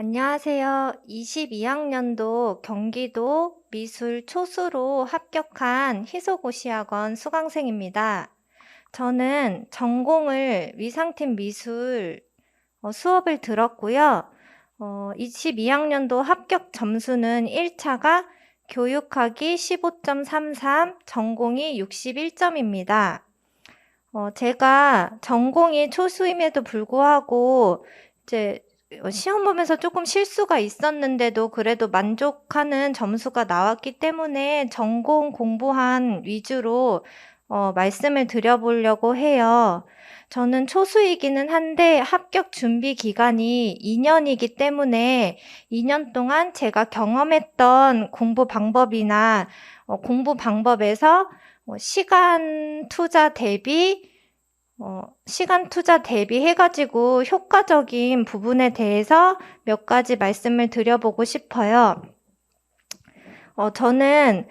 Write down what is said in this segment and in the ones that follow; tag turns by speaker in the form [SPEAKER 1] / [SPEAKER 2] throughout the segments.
[SPEAKER 1] 안녕하세요. 22학년도 경기도 미술 초수로 합격한 희소고시학원 수강생입니다. 저는 전공을 위상팀 미술 수업을 들었고요. 22학년도 합격 점수는 1차가 교육학이 15.33, 전공이 61점입니다. 제가 전공이 초수임에도 불구하고 이제 시험 보면서 조금 실수가 있었는데도 그래도 만족하는 점수가 나왔기 때문에 전공 공부한 위주로 말씀을 드려보려고 해요. 저는 초수이기는 한데 합격 준비 기간이 2년이기 때문에 2년 동안 제가 경험했던 공부 방법이나 공부 방법에서 시간 투자 대비 해가지고 효과적인 부분에 대해서 몇 가지 말씀을 드려보고 싶어요. 저는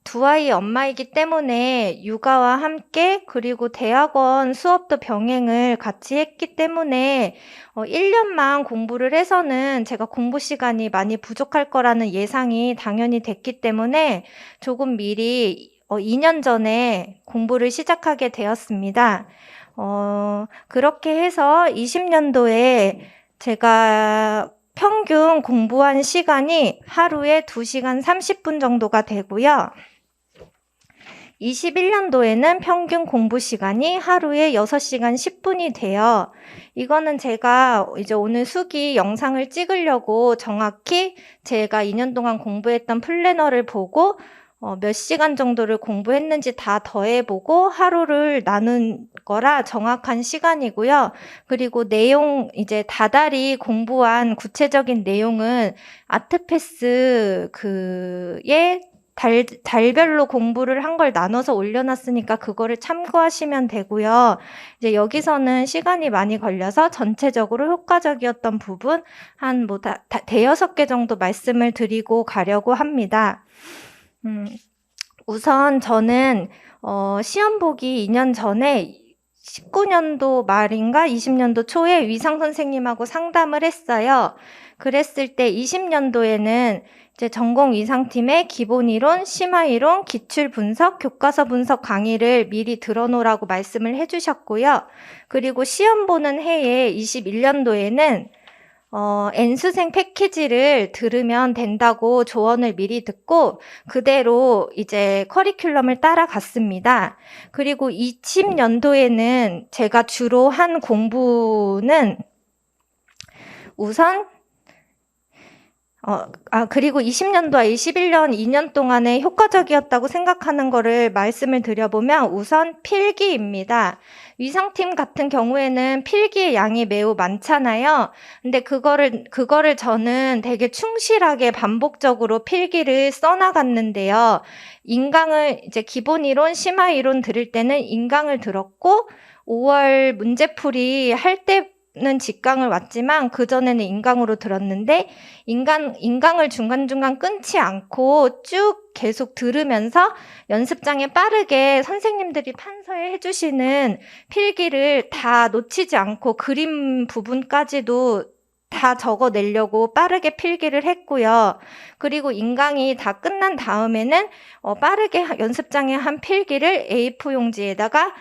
[SPEAKER 1] 두 아이 엄마이기 때문에 육아와 함께 그리고 대학원 수업도 병행을 같이 했기 때문에 1년만 공부를 해서는 제가 공부 시간이 많이 부족할 거라는 예상이 당연히 됐기 때문에 조금 미리 2년 전에 공부를 시작하게 되었습니다. 그렇게 해서 20년도에 제가 평균 공부한 시간이 하루에 2시간 30분 정도가 되고요. 21년도에는 평균 공부 시간이 하루에 6시간 10분이 돼요. 이거는 제가 이제 오늘 수기 영상을 찍으려고 정확히 제가 2년 동안 공부했던 플래너를 보고 몇 시간 정도를 공부했는지 다 더해보고 하루를 나눈 거라 정확한 시간이고요. 그리고 내용, 이제 다달이 공부한 구체적인 내용은 아트패스 달별로 공부를 한 걸 나눠서 올려놨으니까 그거를 참고하시면 되고요. 이제 여기서는 시간이 많이 걸려서 전체적으로 효과적이었던 부분 한 대여섯 개 정도 말씀을 드리고 가려고 합니다. 우선 저는 시험 보기 2년 전에 19년도 말인가 20년도 초에 위상 선생님하고 상담을 했어요. 그랬을 때 20년도에는 이제 전공 위상팀의 기본 이론, 심화 이론, 기출 분석, 교과서 분석 강의를 미리 들어놓으라고 말씀을 해주셨고요. 그리고 시험 보는 해에 21년도에는 N수생 패키지를 들으면 된다고 조언을 미리 듣고 그대로 이제 커리큘럼을 따라갔습니다. 그리고 20년도에는 제가 주로 한 공부는 우선 그리고 20년도와 21년 2년 동안에 효과적이었다고 생각하는 거를 말씀을 드려보면 우선 필기입니다. 위상팀 같은 경우에는 필기의 양이 매우 많잖아요. 근데 그거를 저는 되게 충실하게 반복적으로 필기를 써나갔는데요. 이제 기본 이론, 심화 이론 들을 때는 인강을 들었고 5월 문제풀이 할 때는 직강을 왔지만 그전에는 인강으로 들었는데 인강을 중간중간 끊지 않고 쭉 계속 들으면서 연습장에 빠르게 선생님들이 판서에 해주시는 필기를 다 놓치지 않고 그림 부분까지도 다 적어내려고 빠르게 필기를 했고요. 그리고 인강이 다 끝난 다음에는 빠르게 연습장에 한 필기를 A4 용지에다가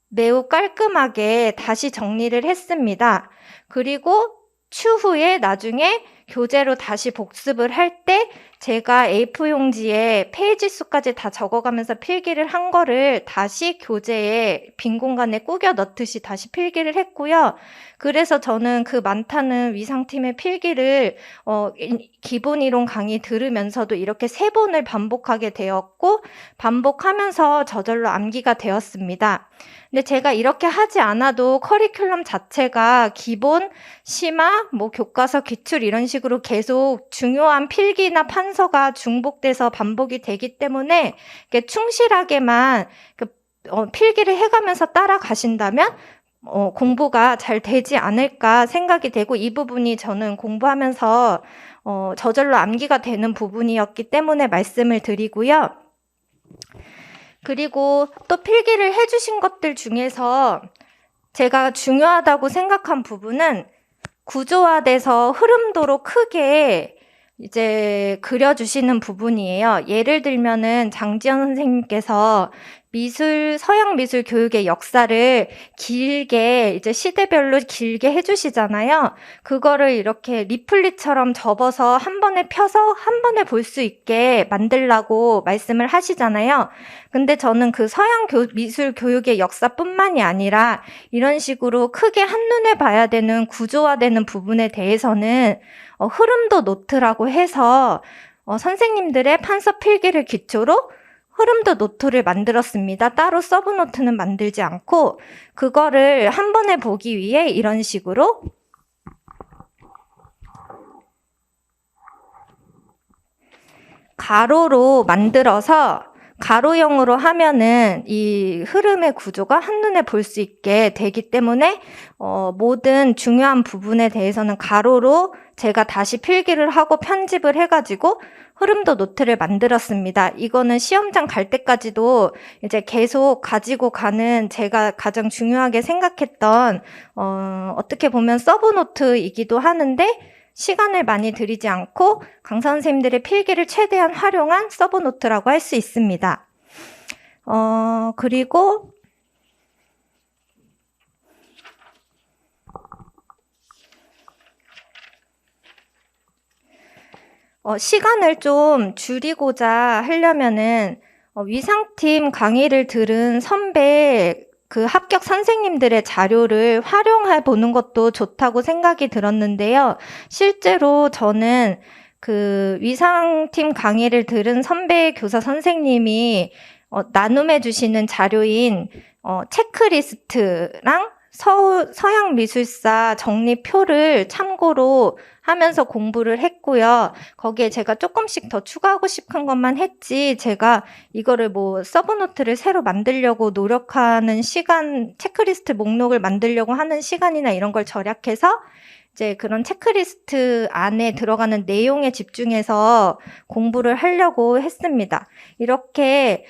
[SPEAKER 1] 매우 깔끔하게 다시 정리를 했습니다. 그리고 추후에 나중에 교재로 다시 복습을 할 때 제가 A4 용지에 페이지 수까지 다 적어가면서 필기를 한 거를 다시 교재에 빈 공간에 꾸겨 넣듯이 다시 필기를 했고요. 그래서 저는 그 많다는 위상팀의 필기를 기본 이론 강의 들으면서도 이렇게 3번을 반복하게 되었고 반복하면서 저절로 암기가 되었습니다. 근데 제가 이렇게 하지 않아도 커리큘럼 자체가 기본, 심화, 교과서, 기출 이런 식으로 계속 중요한 필기나 판서가 중복돼서 반복이 되기 때문에 충실하게만 필기를 해가면서 따라가신다면 공부가 잘 되지 않을까 생각이 되고 이 부분이 저는 공부하면서 저절로 암기가 되는 부분이었기 때문에 말씀을 드리고요. 그리고 또 필기를 해주신 것들 중에서 제가 중요하다고 생각한 부분은 구조화돼서 흐름도로 크게 이제 그려주시는 부분이에요. 예를 들면은 장지연 선생님께서 서양 미술 교육의 역사를 길게 이제 시대별로 길게 해주시잖아요. 그거를 이렇게 리플릿처럼 접어서 한 번에 펴서 한 번에 볼 수 있게 만들라고 말씀을 하시잖아요. 근데 저는 그 서양 미술 교육의 역사뿐만이 아니라 이런 식으로 크게 한눈에 봐야 되는 구조화되는 부분에 대해서는 흐름도 노트라고 해서 선생님들의 판서 필기를 기초로 흐름도 노트를 만들었습니다. 따로 서브 노트는 만들지 않고 그거를 한 번에 보기 위해 이런 식으로 가로로 만들어서 가로형으로 하면은 이 흐름의 구조가 한눈에 볼 수 있게 되기 때문에 모든 중요한 부분에 대해서는 가로로 제가 다시 필기를 하고 편집을 해가지고 흐름도 노트를 만들었습니다. 이거는 시험장 갈 때까지도 이제 계속 가지고 가는 제가 가장 중요하게 생각했던 어떻게 보면 서브 노트이기도 하는데 시간을 많이 들이지 않고 강사 선생님들의 필기를 최대한 활용한 서브 노트라고 할 수 있습니다. 그리고 시간을 좀 줄이고자 하려면은 위상팀 강의를 들은 선배 그 합격 선생님들의 자료를 활용해 보는 것도 좋다고 생각이 들었는데요. 실제로 저는 그 위상팀 강의를 들은 선배 교사 선생님이 나눔해 주시는 자료인 체크리스트랑 서양 미술사 정리표를 참고로 하면서 공부를 했고요. 거기에 제가 조금씩 더 추가하고 싶은 것만 했지, 제가 이거를 뭐 서브노트를 새로 만들려고 노력하는 시간, 체크리스트 목록을 만들려고 하는 시간이나 이런 걸 절약해서 이제 그런 체크리스트 안에 들어가는 내용에 집중해서 공부를 하려고 했습니다. 이렇게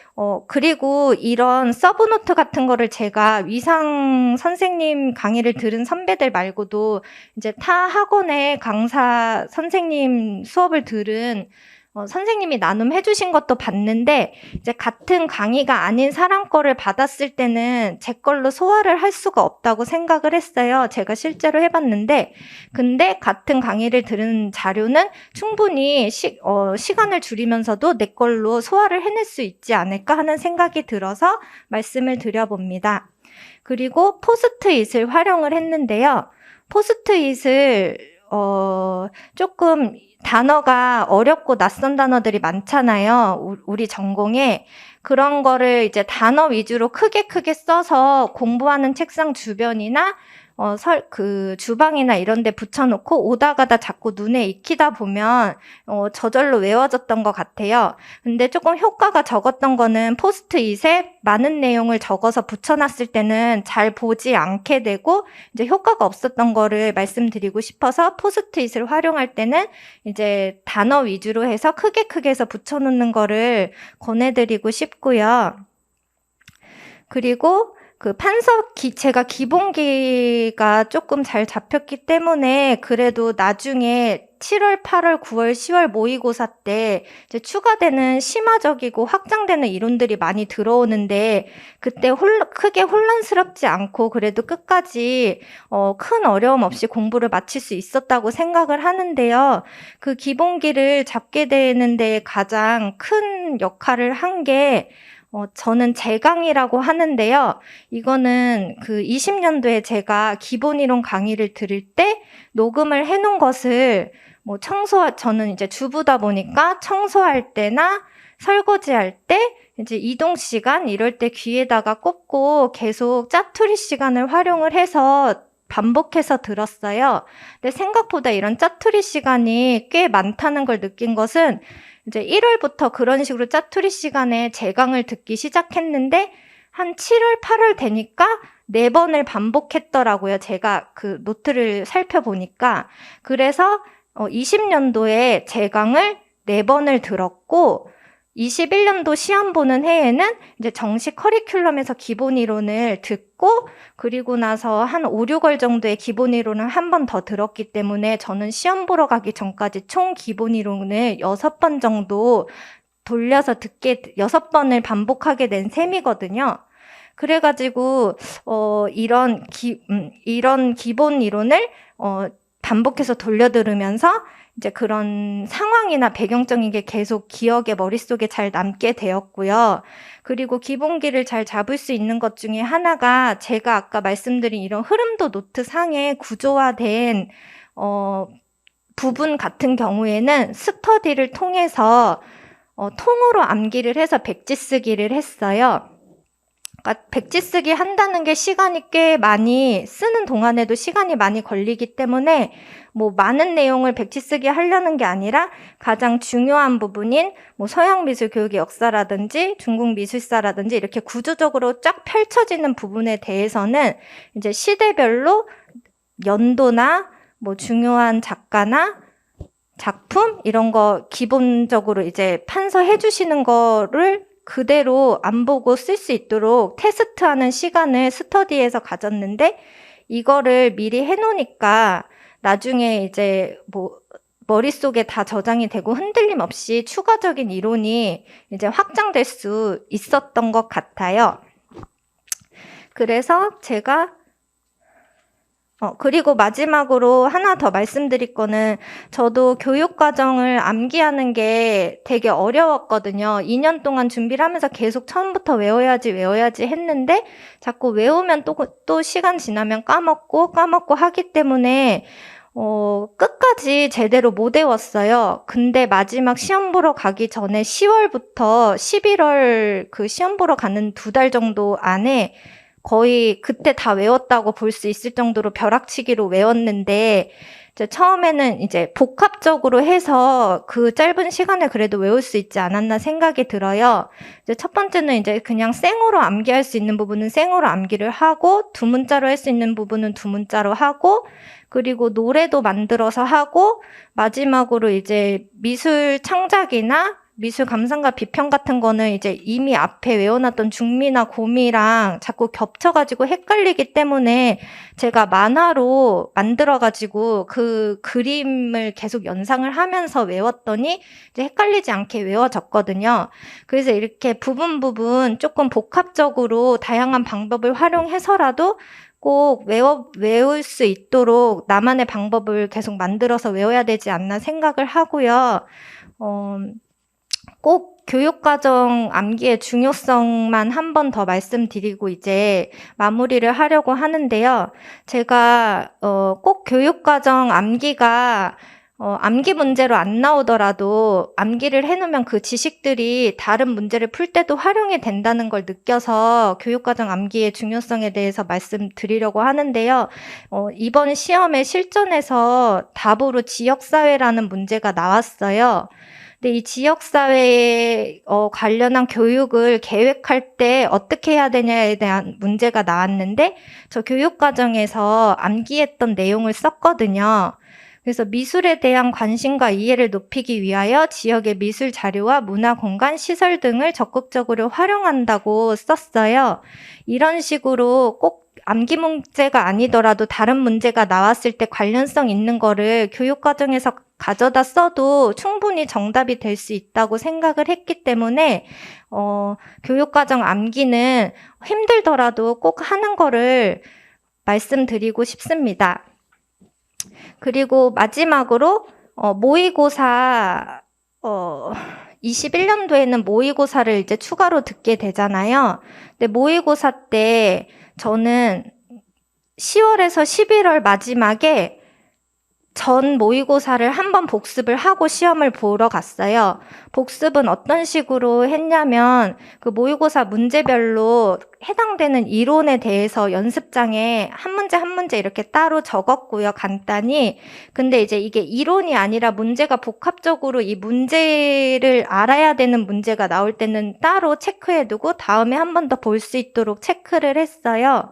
[SPEAKER 1] 그리고 이런 서브노트 같은 거를 제가 위상 선생님 강의를 들은 선배들 말고도 이제 타 학원의 강사 선생님 수업을 들은 선생님이 나눔해 주신 것도 봤는데 이제 같은 강의가 아닌 사람 거를 받았을 때는 제 걸로 소화를 할 수가 없다고 생각을 했어요. 제가 실제로 해봤는데 근데 같은 강의를 들은 자료는 충분히 시간을 줄이면서도 내 걸로 소화를 해낼 수 있지 않을까 하는 생각이 들어서 말씀을 드려봅니다. 그리고 포스트잇을 활용을 했는데요. 포스트잇을 조금 단어가 어렵고 낯선 단어들이 많잖아요. 우리 전공에. 그런 거를 이제 단어 위주로 크게 써서 공부하는 책상 주변이나 그 주방이나 이런 데 붙여놓고 오다 가다 자꾸 눈에 익히다 보면 저절로 외워졌던 것 같아요. 근데 조금 효과가 적었던 거는 포스트잇에 많은 내용을 적어서 붙여놨을 때는 잘 보지 않게 되고 이제 효과가 없었던 거를 말씀드리고 싶어서 포스트잇을 활용할 때는 이제 단어 위주로 해서 크게 해서 붙여놓는 거를 권해드리고 싶고요. 그리고 그 제가 기본기가 조금 잘 잡혔기 때문에 그래도 나중에 7월, 8월, 9월, 10월 모의고사 때 이제 추가되는 심화적이고 확장되는 이론들이 많이 들어오는데 그때 크게 혼란스럽지 않고 그래도 끝까지 큰 어려움 없이 공부를 마칠 수 있었다고 생각을 하는데요. 그 기본기를 잡게 되는데 가장 큰 역할을 한 게 저는 재강이라고 하는데요. 이거는 그 20년도에 제가 기본이론 강의를 들을 때 녹음을 해놓은 것을 저는 이제 주부다 보니까 청소할 때나 설거지할 때 이제 이동 시간 이럴 때 귀에다가 꽂고 계속 짜투리 시간을 활용을 해서 반복해서 들었어요. 근데 생각보다 이런 짜투리 시간이 꽤 많다는 걸 느낀 것은 이제 1월부터 그런 식으로 짜투리 시간에 재강을 듣기 시작했는데 한 7월, 8월 되니까 4번을 반복했더라고요. 제가 그 노트를 살펴보니까. 그래서 20년도에 재강을 4번을 들었고 21년도 시험 보는 해에는 이제 정식 커리큘럼에서 기본 이론을 듣고 그리고 나서 한 5, 6월 정도의 기본 이론을 한 번 더 들었기 때문에 저는 시험 보러 가기 전까지 총 기본 이론을 6번 정도 돌려서 6번을 반복하게 된 셈이거든요. 그래가지고 이런 기본 이론을 반복해서 돌려들으면서 이제 그런 상황이나 배경적인 게 계속 기억에 머릿속에 잘 남게 되었고요. 그리고 기본기를 잘 잡을 수 있는 것 중에 하나가 제가 아까 말씀드린 이런 흐름도 노트 상에 구조화된 부분 같은 경우에는 스터디를 통해서 통으로 암기를 해서 백지 쓰기를 했어요. 그러니까 백지 쓰기 한다는 게 시간이 꽤 많이 쓰는 동안에도 시간이 많이 걸리기 때문에 뭐 많은 내용을 백지 쓰기 하려는 게 아니라 가장 중요한 부분인 뭐 서양 미술 교육의 역사라든지 중국 미술사라든지 이렇게 구조적으로 쫙 펼쳐지는 부분에 대해서는 이제 시대별로 연도나 뭐 중요한 작가나 작품 이런 거 기본적으로 이제 판서해 주시는 거를 그대로 안 보고 쓸 수 있도록 테스트하는 시간을 스터디에서 가졌는데 이거를 미리 해놓으니까 나중에 이제 뭐 머릿속에 다 저장이 되고 흔들림 없이 추가적인 이론이 이제 확장될 수 있었던 것 같아요. 그래서 제가 그리고 마지막으로 하나 더 말씀드릴 거는 저도 교육과정을 암기하는 게 되게 어려웠거든요. 2년 동안 준비를 하면서 계속 처음부터 외워야지 했는데 자꾸 외우면 또 시간 지나면 까먹고 하기 때문에 끝까지 제대로 못 외웠어요. 근데 마지막 시험 보러 가기 전에 10월부터 11월 그 시험 보러 가는 2달 정도 안에 거의 그때 다 외웠다고 볼 수 있을 정도로 벼락치기로 외웠는데 이제 처음에는 이제 복합적으로 해서 그 짧은 시간에 그래도 외울 수 있지 않았나 생각이 들어요. 이제 첫 번째는 이제 그냥 생으로 암기할 수 있는 부분은 생으로 암기를 하고 두 문자로 할 수 있는 부분은 두 문자로 하고 그리고 노래도 만들어서 하고 마지막으로 이제 미술 창작이나 미술 감상과 비평 같은 거는 이제 이미 앞에 외워놨던 중미나 고미랑 자꾸 겹쳐가지고 헷갈리기 때문에 제가 만화로 만들어가지고 그 그림을 계속 연상을 하면서 외웠더니 이제 헷갈리지 않게 외워졌거든요. 그래서 이렇게 부분 조금 복합적으로 다양한 방법을 활용해서라도 꼭 외울 수 있도록 나만의 방법을 계속 만들어서 외워야 되지 않나 생각을 하고요. 꼭 교육과정 암기의 중요성만 한 번 더 말씀드리고 이제 마무리를 하려고 하는데요. 제가 꼭 교육과정 암기가 암기 문제로 안 나오더라도 암기를 해놓으면 그 지식들이 다른 문제를 풀 때도 활용이 된다는 걸 느껴서 교육과정 암기의 중요성에 대해서 말씀드리려고 하는데요. 이번 시험의 실전에서 답으로 지역사회라는 문제가 나왔어요. 근데 이 지역사회에 관련한 교육을 계획할 때 어떻게 해야 되냐에 대한 문제가 나왔는데 저 교육과정에서 암기했던 내용을 썼거든요. 그래서 미술에 대한 관심과 이해를 높이기 위하여 지역의 미술 자료와 문화 공간, 시설 등을 적극적으로 활용한다고 썼어요. 이런 식으로 꼭 암기 문제가 아니더라도 다른 문제가 나왔을 때 관련성 있는 거를 교육과정에서 가져다 써도 충분히 정답이 될 수 있다고 생각을 했기 때문에 교육과정 암기는 힘들더라도 꼭 하는 거를 말씀드리고 싶습니다. 그리고 마지막으로 모의고사 21년도에는 모의고사를 이제 추가로 듣게 되잖아요. 근데 모의고사 때 저는 10월에서 11월 마지막에 전 모의고사를 한번 복습을 하고 시험을 보러 갔어요. 복습은 어떤 식으로 했냐면 그 모의고사 문제별로 해당되는 이론에 대해서 연습장에 한 문제 이렇게 따로 적었고요. 간단히. 근데 이제 이게 이론이 아니라 문제가 복합적으로 이 문제를 알아야 되는 문제가 나올 때는 따로 체크해두고 다음에 한 번 더 볼 수 있도록 체크를 했어요.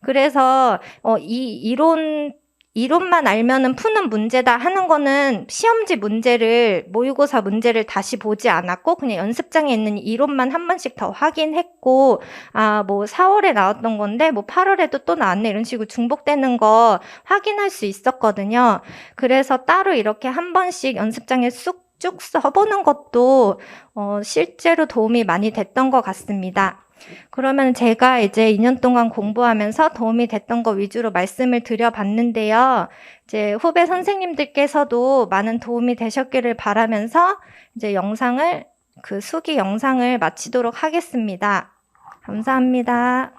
[SPEAKER 1] 그래서 이 이론 이론만 알면은 푸는 문제다 하는 거는 시험지 문제를, 모의고사 문제를 다시 보지 않았고, 그냥 연습장에 있는 이론만 한 번씩 더 확인했고, 아, 뭐 4월에 나왔던 건데, 뭐 8월에도 또 나왔네. 이런 식으로 중복되는 거 확인할 수 있었거든요. 그래서 따로 이렇게 한 번씩 연습장에 쭉 써보는 것도 실제로 도움이 많이 됐던 것 같습니다. 그러면 제가 이제 2년 동안 공부하면서 도움이 됐던 거 위주로 말씀을 드려봤는데요. 이제 후배 선생님들께서도 많은 도움이 되셨기를 바라면서 이제 수기 영상을 마치도록 하겠습니다. 감사합니다.